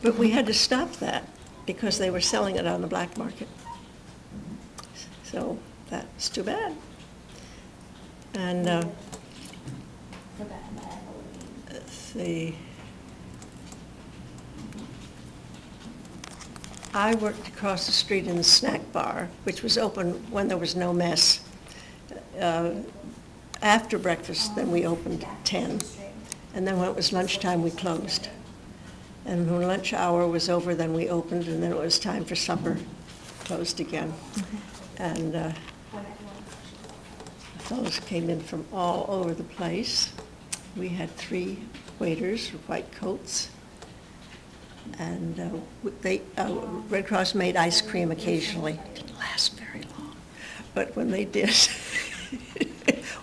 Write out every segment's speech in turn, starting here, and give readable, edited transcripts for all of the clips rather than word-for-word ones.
But we had to stop that because they were selling it on the black market. So that's too bad. And let's see. I worked across the street in the snack bar, which was open when there was no mess. After breakfast, then we opened at 10. And then when it was lunchtime, we closed. And when lunch hour was over, then we opened, and then it was time for supper, closed again. And the fellows came in from all over the place. We had 3 waiters with white coats. And Red Cross made ice cream occasionally. It didn't last very long. But when they did,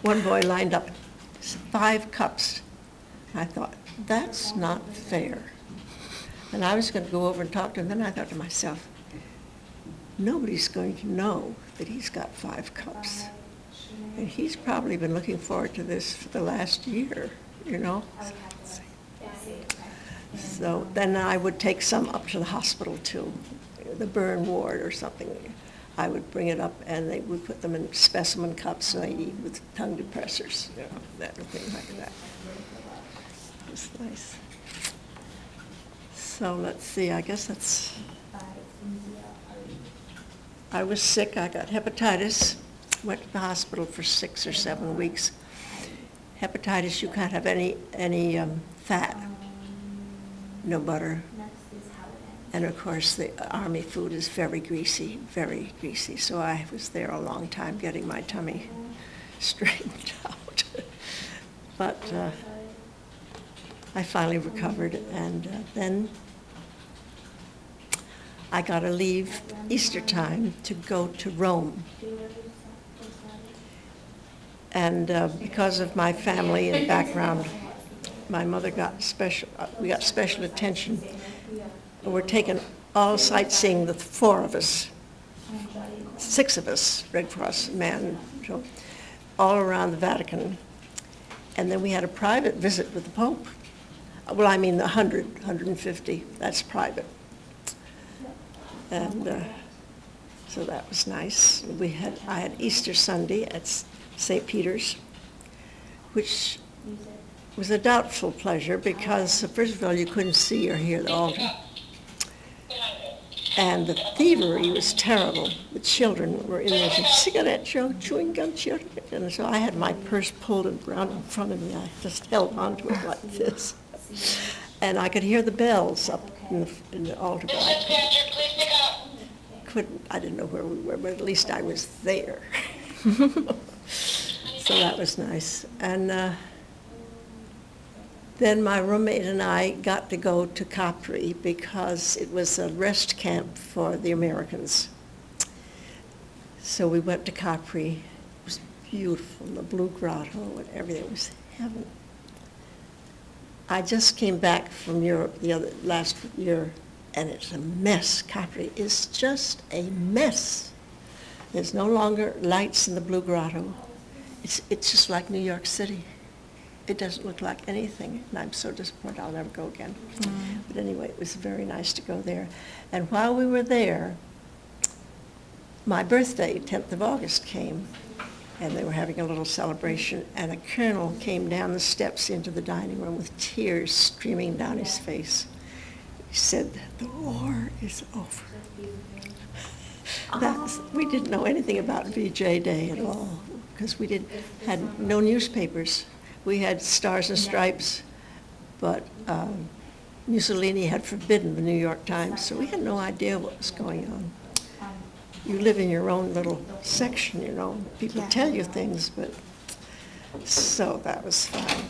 one boy lined up 5 cups. I thought, that's not fair. And I was going to go over and talk to him. Then I thought to myself, nobody's going to know that he's got 5 cups. And he's probably been looking forward to this for the last year, you know. So then I would take some up to the hospital too, the burn ward or something. I would bring it up and they would put them in specimen cups and they eat with tongue depressors, you know, that thing like that. It was nice. So let's see, I guess that's, I was sick, I got hepatitis, went to the hospital for 6 or 7 weeks. Hepatitis, you can't have any fat. No butter. And of course, the Army food is very greasy, so I was there a long time getting my tummy straightened out. But I finally recovered, and then I got to leave Easter time to go to Rome. And because of my family and background, my mother got we got special attention. We're taking all sightseeing, the 4 of us, 6 of us, Red Cross man, so all around the Vatican. And then we had a private visit with the Pope. Well, I mean the 150, that's private. And so that was nice. I had Easter Sunday at St. Peter's, which was a doubtful pleasure because, first of all, you couldn't see or hear the altar. And the thievery was terrible. The children were in there, cigarette show, chewing gum, children. And so I had my purse pulled around in front of me. I just held onto it like this. And I could hear the bells up in the altar, but I didn't know where we were, but at least I was there. So that was nice. And then my roommate and I got to go to Capri because it was a rest camp for the Americans. So we went to Capri. It was beautiful, the Blue Grotto and everything. It was heaven. I just came back from Europe last year, and it's a mess. Capri is just a mess. There's no longer lights in the Blue Grotto. It's just like New York City. It doesn't look like anything, and I'm so disappointed I'll never go again. But anyway, it was very nice to go there. And while we were there, my birthday, 10th of August, came, and they were having a little celebration, and a colonel came down the steps into the dining room with tears streaming down his face. He said, "The war is over." We didn't know anything about VJ Day at all, because we had no newspapers. We had Stars and Stripes, but Mussolini had forbidden the New York Times, so we had no idea what was going on. You live in your own little section, you know. People tell you things, but so that was fine.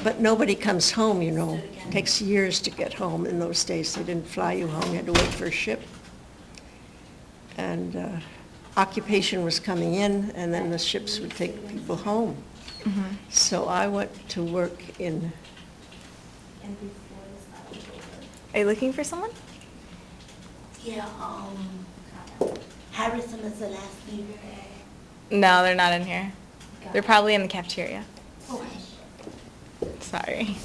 But nobody comes home, you know. It takes years to get home in those days. They didn't fly you home. You had to wait for a ship. And occupation was coming in, and then the ships would take people home. Mm-hmm. So I went to work in... Are you looking for someone? Yeah, Harrison is the last speaker. No, they're not in here. They're probably in the cafeteria. Okay. Sorry.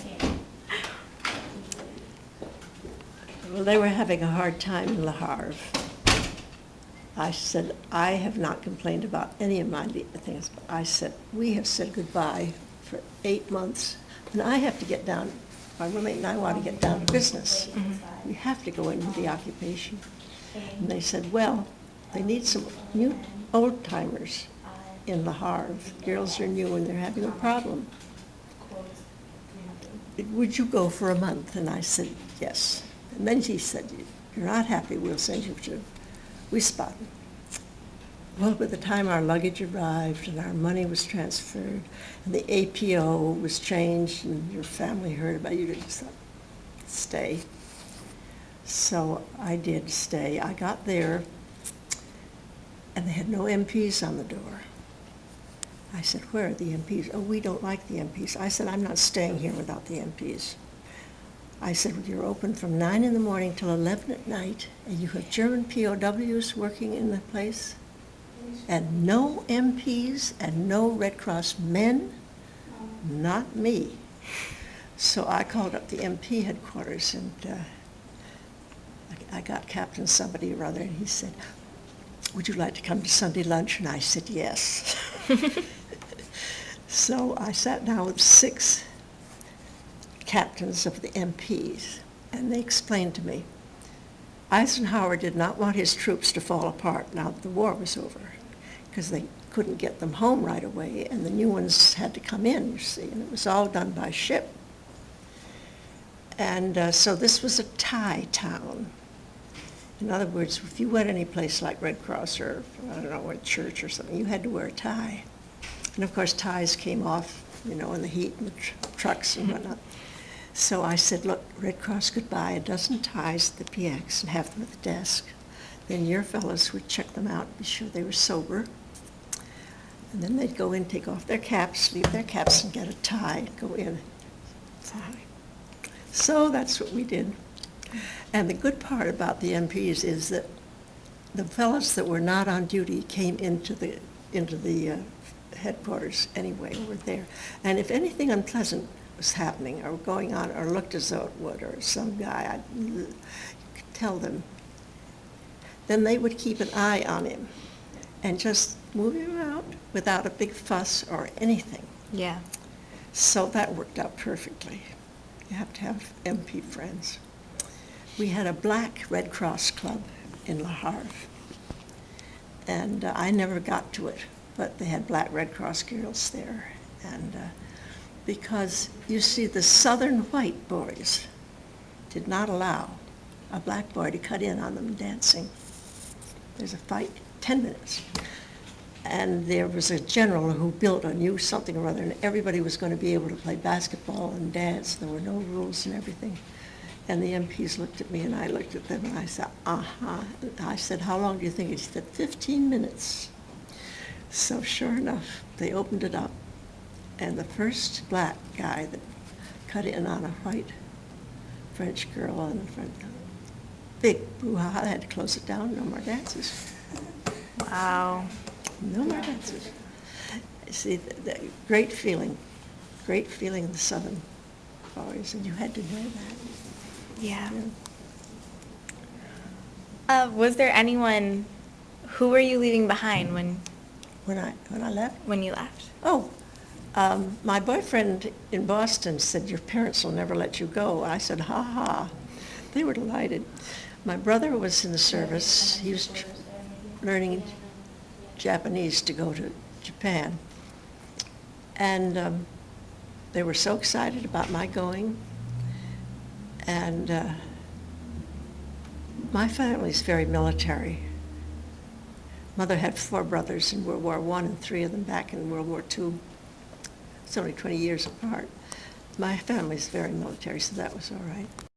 Well, they were having a hard time in Le Havre. I said, I have not complained about any of my things. I said, we have said goodbye for 8 months, and I have to get down, my roommate and I want to get down to business. We have to go into the occupation. And they said, well, they need some new old-timers in Le Havre. Girls are new and they're having a problem. Would you go for a month? And I said, yes. And then she said, you're not happy, we'll send you to Wiesbaden. Well, by the time our luggage arrived and our money was transferred and the APO was changed and your family heard about it, you just thought, stay. So I did stay. I got there and they had no MPs on the door. I said, where are the MPs? Oh, we don't like the MPs. I said, I'm not staying here without the MPs. I said, well, you're open from 9 in the morning till 11 at night, and you have German POWs working in the place, and no MPs and no Red Cross men? Not me. So I called up the MP headquarters, and I got Captain somebody or other, and he said, would you like to come to Sunday lunch? And I said, yes. So I sat down with 6 captains of the MPs, and they explained to me, Eisenhower did not want his troops to fall apart now that the war was over, because they couldn't get them home right away, and the new ones had to come in, you see, and it was all done by ship. And so this was a tie town. In other words, if you went any place like Red Cross or, I don't know, a church or something, you had to wear a tie. And of course, ties came off, you know, in the heat and the trucks and whatnot. So I said, look, Red Cross, goodbye, a dozen ties at the PX and have them at the desk. Then your fellows would check them out, be sure they were sober. And then they'd go in, take off their caps, leave their caps, and get a tie, go in. Tie. So that's what we did. And the good part about the MPs is that the fellows that were not on duty came into the headquarters anyway, were there. And if anything unpleasant was happening or going on or looked as though it would, or some guy, you could tell them, then they would keep an eye on him and just move him out without a big fuss or anything. Yeah. So that worked out perfectly. You have to have MP friends. We had a black Red Cross club in Le Havre, and I never got to it, but they had black Red Cross girls there. And because, you see, the southern white boys did not allow a black boy to cut in on them dancing. There's a fight, 10 minutes. And there was a general who built a new something or other, and everybody was going to be able to play basketball and dance. There were no rules and everything. And the MPs looked at me, and I looked at them, and I said, uh-huh. I said, how long do you think? He said, 15 minutes. So sure enough, they opened it up, and the first black guy that cut in on a white French girl in front, big brouhaha, had to close it down, no more dances. Wow. No more dances. See, the great feeling in the Southern boys, and you had to know that. Yeah. Yeah. Was there anyone, who were you leaving behind When I left? when you left? Oh, my boyfriend in Boston said, your parents will never let you go. I said, ha ha. They were delighted. My brother was in the service. He was learning Japanese to go to Japan. And they were so excited about my going. And my family's very military. Mother had 4 brothers in World War I and 3 of them back in World War II. It's only 20 years apart. My family's very military, so that was all right.